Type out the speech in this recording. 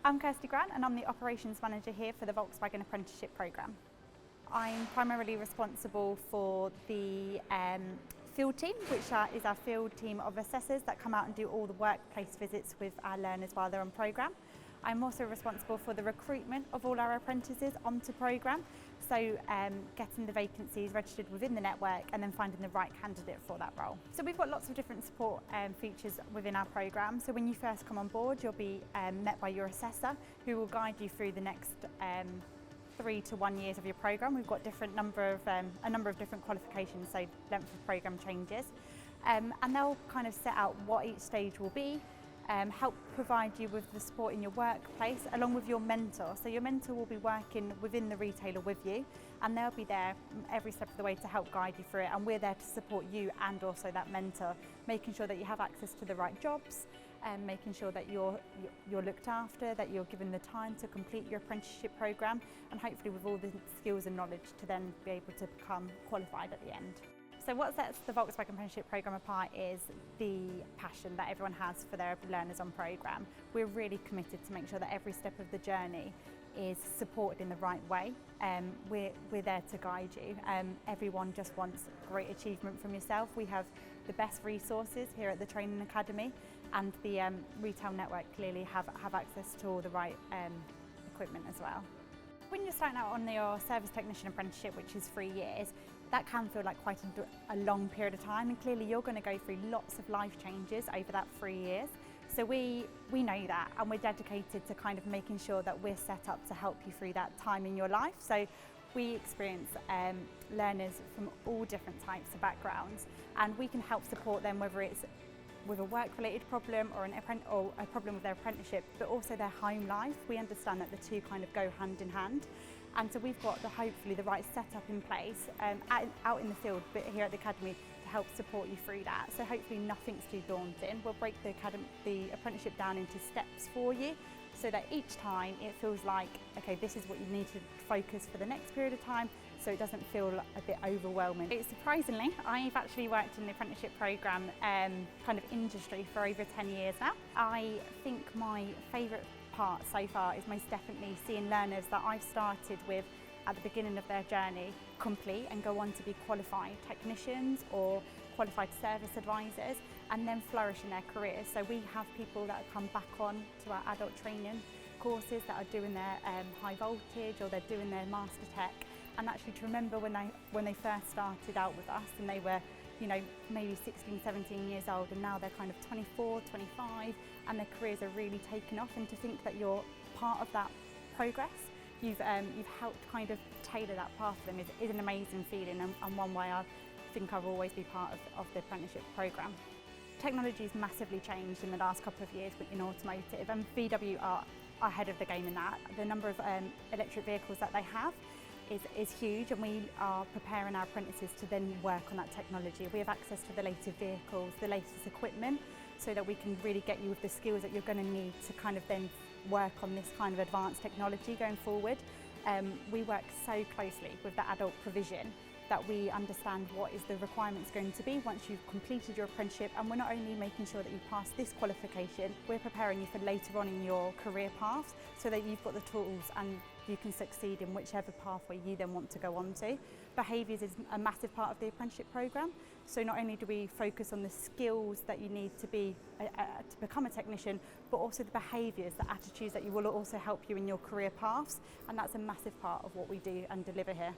I'm Kirsty Grant and I'm the Operations Manager here for the Volkswagen Apprenticeship programme. I'm primarily responsible for the field team, which is our field team of assessors that come out and do all the workplace visits with our learners while they're on programme. I'm also responsible for the recruitment of all our apprentices onto programme, so getting the vacancies registered within the network and then finding the right candidate for that role. So we've got lots of different support features within our programme. So when you first come on board, you'll be met by your assessor who will guide you through the next 3 to 1 years of your programme. We've got a number of different qualifications, so length of programme changes, and they'll kind of set out what each stage will be, help provide you with the support in your workplace along with your mentor. So your mentor will be working within the retailer with you and they'll be there every step of the way to help guide you through it, and we're there to support you and also that mentor, making sure that you have access to the right jobs and making sure that you're looked after, that you're given the time to complete your apprenticeship programme, and hopefully with all the skills and knowledge to then be able to become qualified at the end. So what sets the Volkswagen Apprenticeship programme apart is the passion that everyone has for their learners on programme. We're really committed to make sure that every step of the journey is supported in the right way. We're there to guide you. Everyone just wants great achievement from yourself. We have the best resources here at the Training Academy, and the retail network clearly have access to all the right equipment as well. When you're starting out on your service technician apprenticeship, which is 3 years, that can feel like quite a long period of time, and clearly you're going to go through lots of life changes over that 3 years. So we know that, and we're dedicated to kind of making sure that we're set up to help you through that time in your life. So we experience learners from all different types of backgrounds, and we can help support them, whether it's with a work-related problem or a problem with their apprenticeship, but also their home life. We understand that the two kind of go hand in hand. And so we've got hopefully the right setup in place out in the field, but here at the Academy to help support you through that. So hopefully nothing's too daunting. We'll break the apprenticeship down into steps for you, so that each time it feels like, okay, this is what you need to focus for the next period of time, so it doesn't feel a bit overwhelming. Surprisingly, I've actually worked in the apprenticeship programme kind of industry for over 10 years now. I think my favourite part so far is most definitely seeing learners that I've started with at the beginning of their journey complete and go on to be qualified technicians or qualified service advisors and then flourish in their careers. So we have people that come back on to our adult training courses that are doing their high voltage, or they're doing their master tech, and actually to remember when they first started out with us and they were, you know, maybe 16, 17 years old, and now they're kind of 24, 25, and their careers are really taking off, and to think that you're part of that progress, you've helped kind of tailor that path for them is an amazing feeling, and one way I think I'll always be part of the apprenticeship programme. Technology has massively changed in the last couple of years in automotive, and VW are ahead of the game in that. The number of electric vehicles that they have is huge, and we are preparing our apprentices to then work on that technology. We have access to the latest vehicles, the latest equipment, so that we can really get you with the skills that you're going to need to kind of then work on this kind of advanced technology going forward. We work so closely with the adult provision that we understand what is the requirements going to be once you've completed your apprenticeship, and we're not only making sure that you pass this qualification, we're preparing you for later on in your career paths so that you've got the tools and you can succeed in whichever pathway you then want to go on to. Behaviours is a massive part of the apprenticeship programme, so not only do we focus on the skills that you need to become a technician, but also the behaviours, the attitudes that you will also help you in your career paths, and that's a massive part of what we do and deliver here.